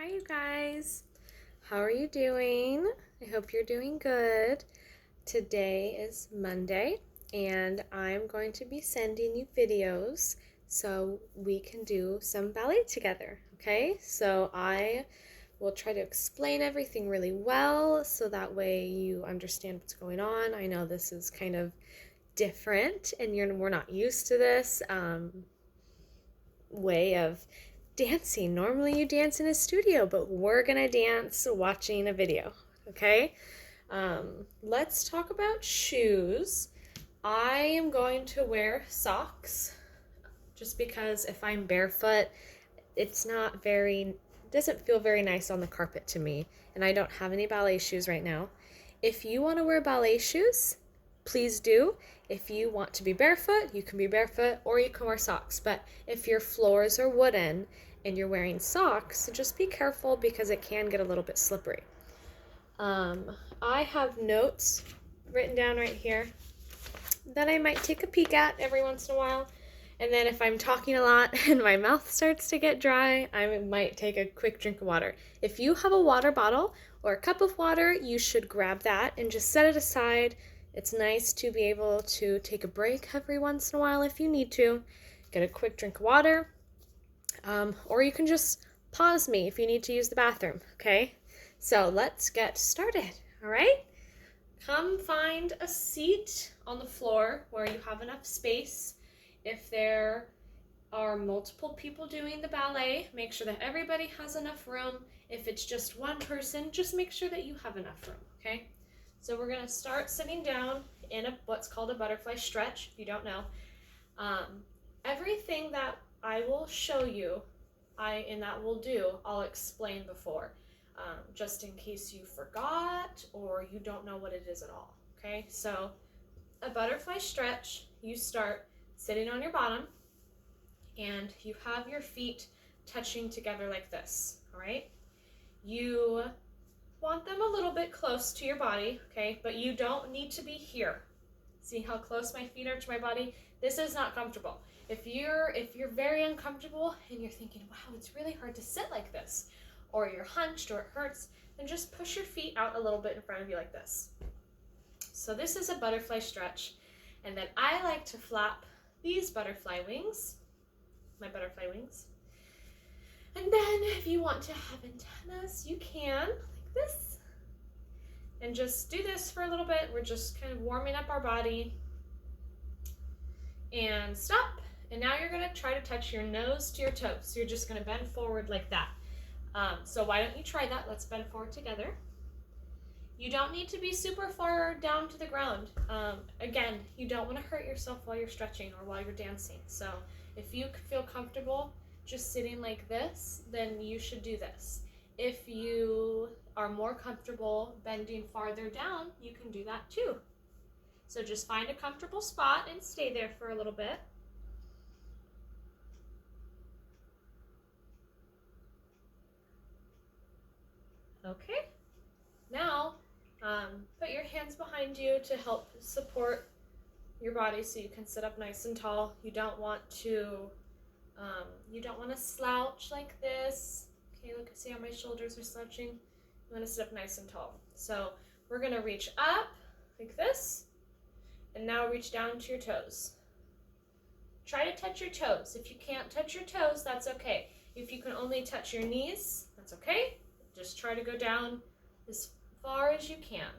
Hi, you guys. How are you doing? I hope you're doing good. Today is Monday, and I'm going to be sending you videos so we can do some ballet together. Okay, so I will try to explain everything really well so that way you understand what's going on. I know this is kind of different and we're not used to this way of dancing. Normally you dance in a studio, but we're gonna dance watching a video, okay? Let's talk about shoes. I am going to wear socks just because if I'm barefoot, it's not very, doesn't feel very nice on the carpet to me, and I don't have any ballet shoes right now. If you want to wear ballet shoes, please do. If you want to be barefoot, you can be barefoot or you can wear socks. But if your floors are wooden and you're wearing socks, just be careful because it can get a little bit slippery. I have notes written down right here that I might take a peek at every once in a while. And then if I'm talking a lot and my mouth starts to get dry, I might take a quick drink of water. If you have a water bottle or a cup of water, you should grab that and just set it aside. It's nice to be able to take a break every once in a while if you need to. Get a quick drink of water. Or you can just pause me if you need to use the bathroom, okay? So let's get started, all right? Come find a seat on the floor where you have enough space. If there are multiple people doing the ballet, make sure that everybody has enough room. If it's just one person, just make sure that you have enough room, okay? So we're gonna start sitting down in what's called a butterfly stretch, if you don't know. Everything that I will show you, and that we'll do, I'll explain before, just in case you forgot or you don't know what it is at all, okay? So a butterfly stretch, you start sitting on your bottom and you have your feet touching together like this, all right? You want them a little bit close to your body, okay? But you don't need to be here. See how close my feet are to my body? This is not comfortable. If you're very uncomfortable and you're thinking, wow, it's really hard to sit like this, or you're hunched or it hurts, then just push your feet out a little bit in front of you like this. So this is a butterfly stretch. And then I like to flap these butterfly wings, my butterfly wings. And then if you want to have antennas, you can, like this. And just do this for a little bit. We're just kind of warming up our body. And stop. And now you're gonna try to touch your nose to your toes. So you're just gonna bend forward like that. So why don't you try that? Let's bend forward together. You don't need to be super far down to the ground. Again, you don't want to hurt yourself while you're stretching or while you're dancing. So if you feel comfortable just sitting like this, then you should do this. If you are more comfortable bending farther down, you can do that too. So just find a comfortable spot and stay there for a little bit. Okay. Now, put your hands behind you to help support your body so you can sit up nice and tall. You don't want to slouch like this. Okay, look, see how my shoulders are slouching? You want to sit up nice and tall. So we're gonna reach up like this, and now reach down to your toes. Try to touch your toes. If you can't touch your toes, that's okay. If you can only touch your knees, that's okay. Just try to go down as far as you can.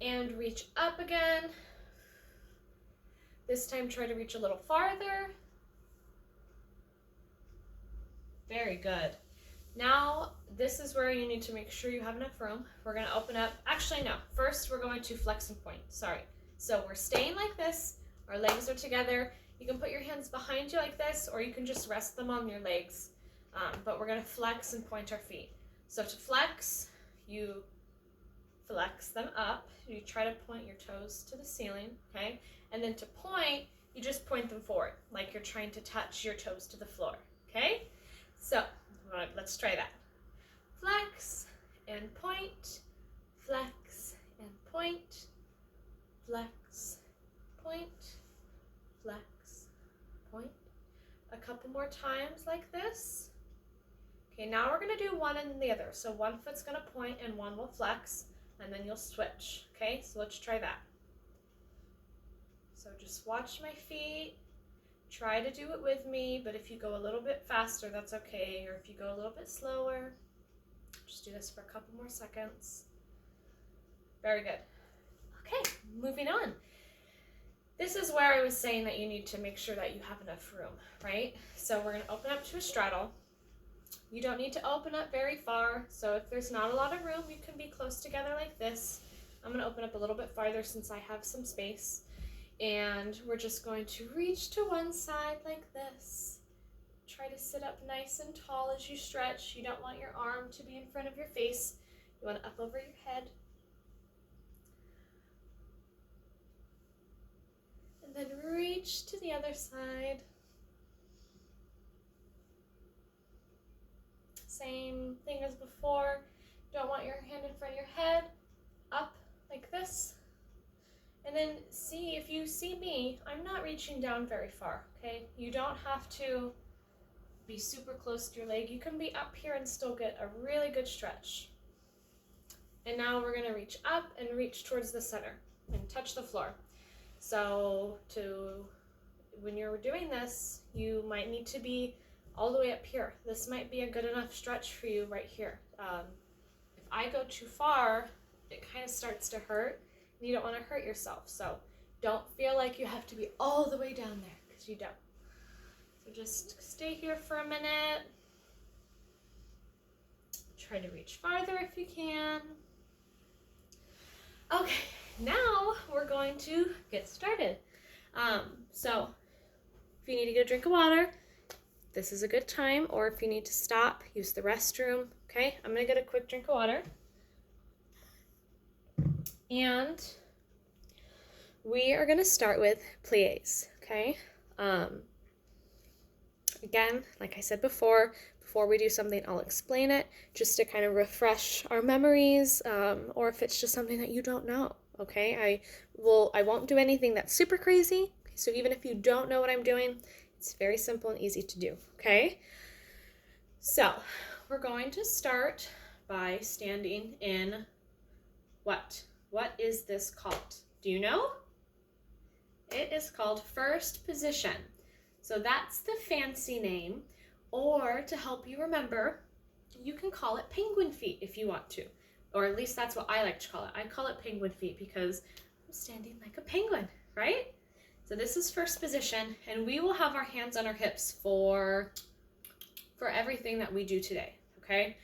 And reach up again. This time try to reach a little farther. Very good. Now, this is where you need to make sure you have enough room. We're gonna open up, actually no, first we're going to flex and point, sorry. So we're staying like this, our legs are together. You can put your hands behind you like this, or you can just rest them on your legs. But we're gonna flex and point our feet. So to flex, you flex them up. You try to point your toes to the ceiling, okay? And then to point, you just point them forward, like you're trying to touch your toes to the floor, okay? So, let's try that. Flex and point, flex and point, flex, point, flex, point. A couple more times like this. Okay, now we're gonna do one and the other. So one foot's gonna point and one will flex, and then you'll switch. Okay, so let's try that. So just watch my feet. Try to do it with me, but if you go a little bit faster, that's okay. Or if you go a little bit slower, just do this for a couple more seconds. Very good. Okay, moving on. This is where I was saying that you need to make sure that you have enough room, right? So we're gonna open up to a straddle. You don't need to open up very far, so if there's not a lot of room, you can be close together like this. I'm gonna open up a little bit farther since I have some space. And we're just going to reach to one side like this. Try to sit up nice and tall as you stretch. You don't want your arm to be in front of your face. You want it up over your head. And then reach to the other side. Same thing as before. Don't want your hand in front of your head. Up like this. And then see, if you see me, I'm not reaching down very far, okay? You don't have to be super close to your leg. You can be up here and still get a really good stretch. And now we're gonna reach up and reach towards the center and touch the floor. So when you're doing this, you might need to be all the way up here. This might be a good enough stretch for you right here. If I go too far, it kind of starts to hurt. You don't want to hurt yourself, so don't feel like you have to be all the way down there, because you don't. So just stay here for a minute. Try to reach farther if you can. Okay, now we're going to get started. So if you need to get a drink of water, this is a good time, or if you need to stop, use the restroom. Okay, I'm gonna get a quick drink of water. And we are going to start with plies, okay? Again, like I said before we do something, I'll explain it just to kind of refresh our memories, or if it's just something that you don't know, okay? I won't do anything that's super crazy, so even if you don't know what I'm doing, it's very simple and easy to do, okay? So we're going to start by standing in what? What is this called? Do you know? It is called first position. So that's the fancy name, or to help you remember, you can call it penguin feet if you want to, or at least that's what I like to call it. I call it penguin feet because I'm standing like a penguin, right? So this is first position, and we will have our hands on our hips for everything that we do today, okay?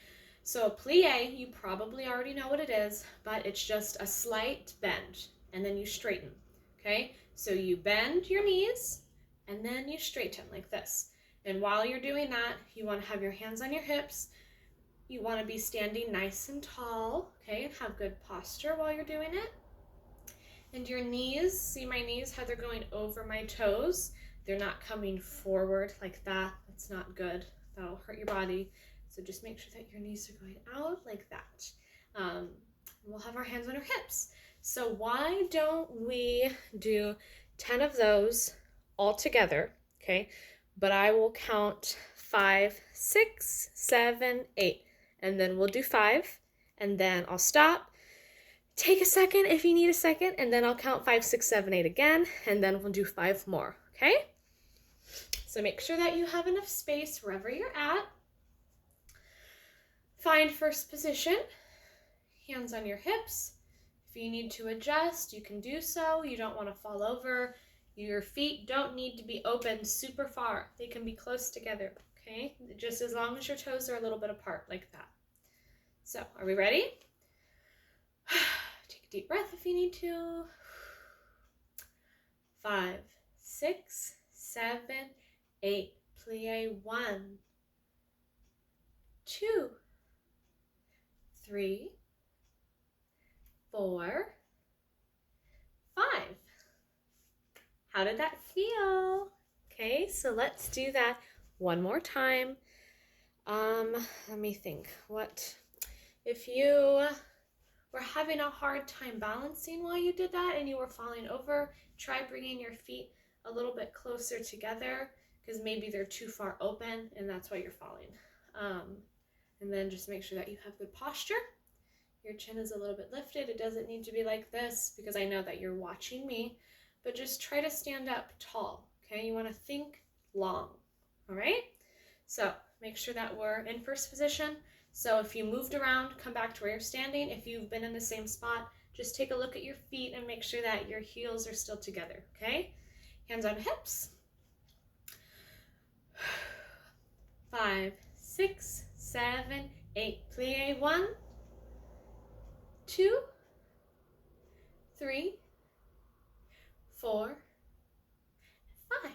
So a plie, you probably already know what it is, but it's just a slight bend, and then you straighten, okay? So you bend your knees, and then you straighten like this. And while you're doing that, you want to have your hands on your hips. You want to be standing nice and tall, okay, and have good posture while you're doing it. And your knees, see my knees, how they're going over my toes? They're not coming forward like that. That's not good. That'll hurt your body. So just make sure that your knees are going out like that. We'll have our hands on our hips. So why don't we do 10 of those all together, okay? But I will count 5, 6, 7, 8, and then we'll do 5, and then I'll stop. Take a second if you need a second, and then I'll count 5, 6, 7, 8 again, and then we'll do 5 more, okay? So make sure that you have enough space wherever you're at. Find first position, hands on your hips. If you need to adjust, you can do so. You don't want to fall over. Your feet don't need to be open super far. They can be close together, okay? Just as long as your toes are a little bit apart like that. So, are we ready? Take a deep breath if you need to. 5, 6, 7, 8. Plie 1, 2, 3, 4, 5. How did that feel? Okay, so let's do that one more time. Let me think. What if you were having a hard time balancing while you did that and you were falling over? Try bringing your feet a little bit closer together, because maybe they're too far open and that's why you're falling. And then just make sure that you have good posture. Your chin is a little bit lifted. It doesn't need to be like this because I know that you're watching me, but just try to stand up tall, okay? You want to think long, all right? So make sure that we're in first position. So if you moved around, come back to where you're standing. If you've been in the same spot, just take a look at your feet and make sure that your heels are still together, okay? Hands on hips. 5, 6, 7, 8. Plie. 1, 2, 3, 4, 5.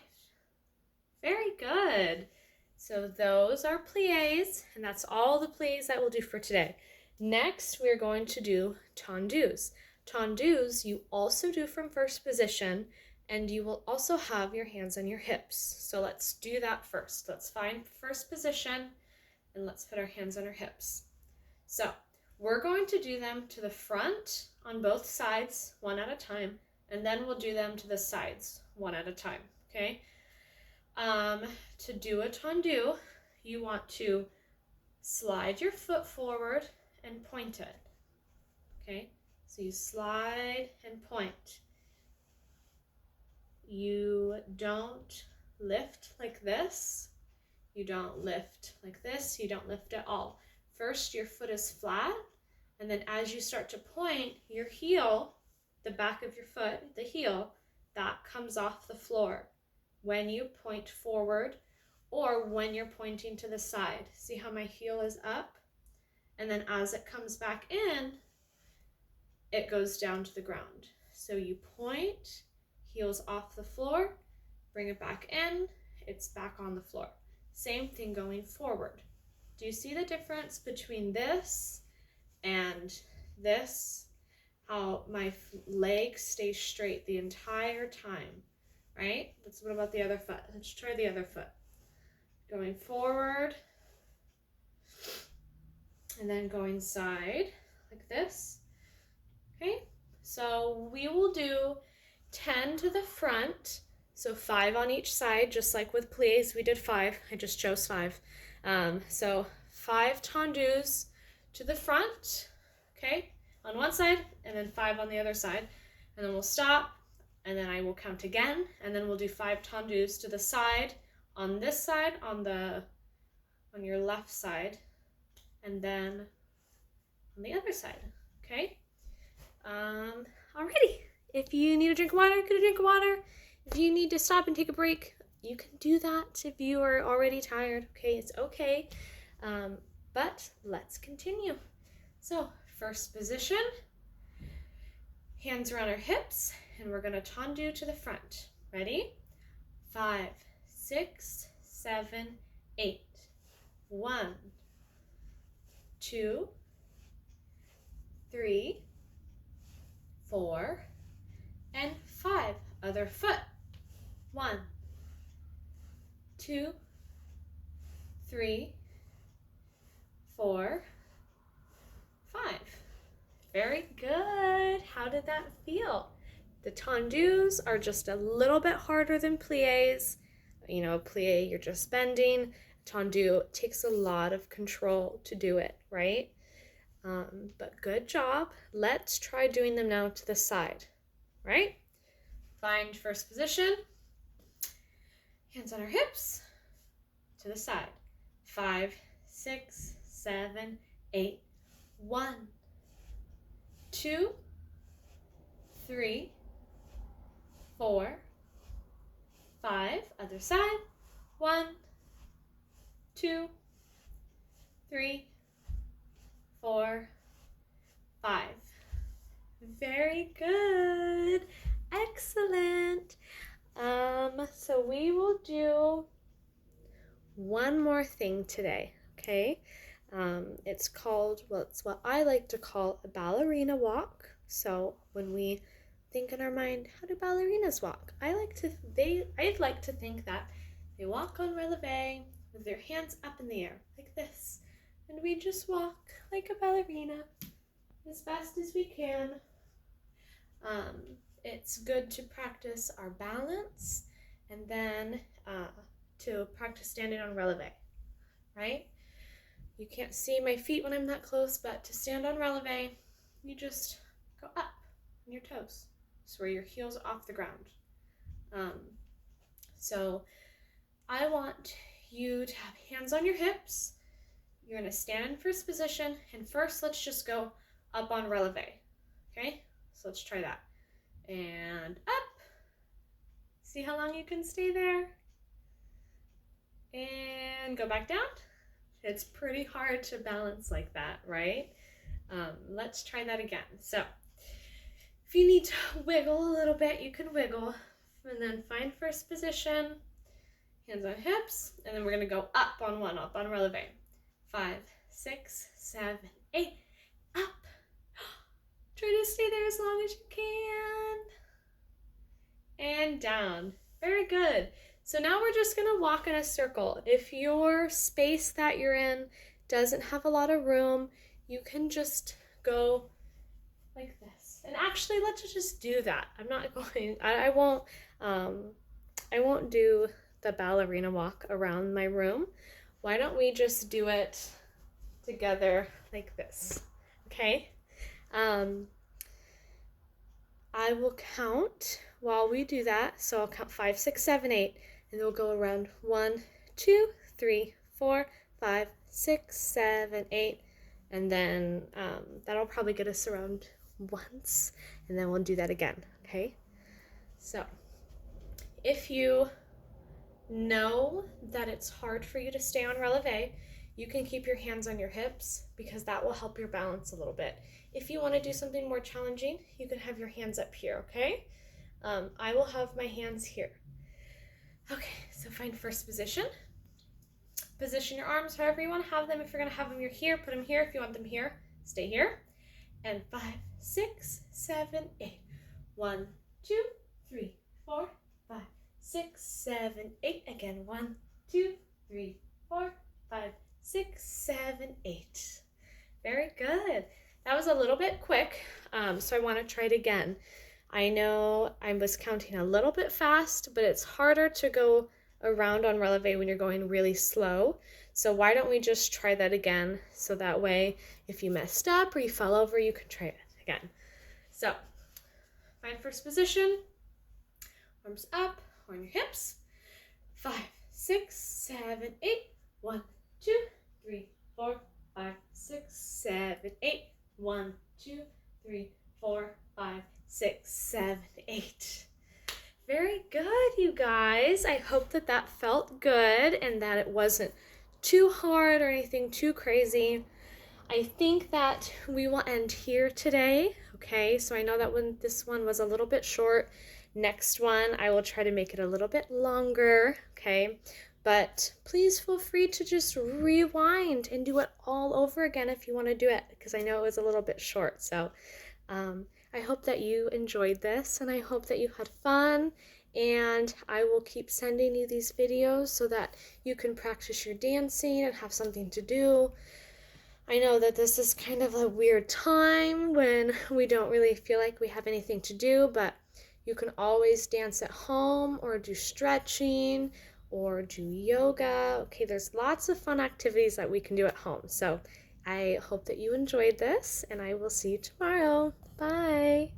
Very good. So those are plies, and that's all the plies that we'll do for today. Next, we're going to do tendus. Tendus you also do from first position, and you will also have your hands on your hips. So let's do that first. Let's find first position, and let's put our hands on our hips. So we're going to do them to the front on both sides, one at a time, and then we'll do them to the sides, one at a time, okay? To do a tendu, you want to slide your foot forward and point it, okay? So you slide and point. You don't lift like this. You don't lift like this. You don't lift at all. First, your foot is flat, and then as you start to point, your heel, the back of your foot, the heel, that comes off the floor when you point forward or when you're pointing to the side. See how my heel is up? And then as it comes back in, it goes down to the ground. So you point, heels off the floor, bring it back in, it's back on the floor. Same thing going forward. Do you see the difference between this and this? How my leg stays straight the entire time, right? What about the other foot? Let's try the other foot. Going forward, and then going side, like this, okay? So we will do 10 to the front, so 5 on each side, just like with plies, we did 5, I just chose 5. So 5 tendus to the front, okay, on one side, and then 5 on the other side, and then we'll stop, and then I will count again, and then we'll do 5 tendus to the side, on this side, on your left side, and then on the other side, okay? Alrighty. If you need a drink of water, get a drink of water. If you need to stop and take a break, you can do that if you are already tired, okay? It's okay. But let's continue. So, first position, hands around our hips, and we're gonna tendu to the front. Ready? 5, 6, 7, 8. 1, 2, 3, 4, and 5. Other foot. 1, 2, 3, 4, 5. Very good. How did that feel? The tendus are just a little bit harder than plies. You know, plie, you're just bending. Tendu takes a lot of control to do it, right? But good job. Let's try doing them now to the side, right? Find first position. Hands on our hips. To the side. 5, 6, 7, 8. 1, 2, 3, 4, 5. Other side. 1, 2, 3, 4, 5. Very good. Excellent. So we will do one more thing today, okay? It's called, well, it's what I like to call a ballerina walk. So when we think in our mind, how do ballerinas walk? I'd like to think that they walk on releve with their hands up in the air, like this. And we just walk like a ballerina as fast as we can. It's good to practice our balance and then to practice standing on releve, right? You can't see my feet when I'm that close, but to stand on releve, you just go up on your toes. So where your heels are off the ground. So I want you to have hands on your hips. You're gonna stand in first position, and first let's just go up on releve, okay? So let's try that. And up. See how long you can stay there? And go back down. It's pretty hard to balance like that, right? Let's try that again. So if you need to wiggle a little bit, you can wiggle, and then find first position, hands on hips, and then we're gonna go up on one, up on releve. 5, 6, 7, 8, up. Try to stay there as long as you can. And down. Very good. So now we're just gonna walk in a circle. If your space that you're in doesn't have a lot of room, you can just go like this. And actually, let's just do that. I'm not going, I won't do the ballerina walk around my room. Why don't we just do it together like this, okay? I will count while we do that. So I'll count 5, 6, 7, 8, and we'll go around 1, 2, 3, 4, 5, 6, 7, 8, and then that'll probably get us around once, and then we'll do that again, okay? So if you know that it's hard for you to stay on releve, you can keep your hands on your hips because that will help your balance a little bit. If you want to do something more challenging, you can have your hands up here, okay? I will have my hands here. Okay, so find first position. Position your arms however you want to have them. If you're going to have them here, put them here. If you want them here, stay here. And 5, 6, 7, 8. 1, 2, 3, 4, 5, 6, 7, 8. Again, 1, 2, 3, 4, 5, 6, 7, 8. Very good. That was a little bit quick, so I want to try it again. I know I was counting a little bit fast, but it's harder to go around on releve when you're going really slow. So why don't we just try that again, so that way if you messed up or you fell over, you can try it again. So find first position, arms up on your hips. 5, 6, 7, 8. 1, 2, 3, 4, 5, 6, 7, 8. 1, 2, 3, 4, 5, 6, 7, 8. Very good, you guys. I hope that that felt good and that it wasn't too hard or anything too crazy. I think that we will end here today, okay? So I know that this one was a little bit short. Next one, I will try to make it a little bit longer, okay? But please feel free to just rewind and do it all over again if you want to do it, because I know it was a little bit short. So I hope that you enjoyed this, and I hope that you had fun, and I will keep sending you these videos so that you can practice your dancing and have something to do. I know that this is kind of a weird time when we don't really feel like we have anything to do, but you can always dance at home or do stretching or do yoga. Okay, there's lots of fun activities that we can do at home. So I hope that you enjoyed this, and I will see you tomorrow. Bye.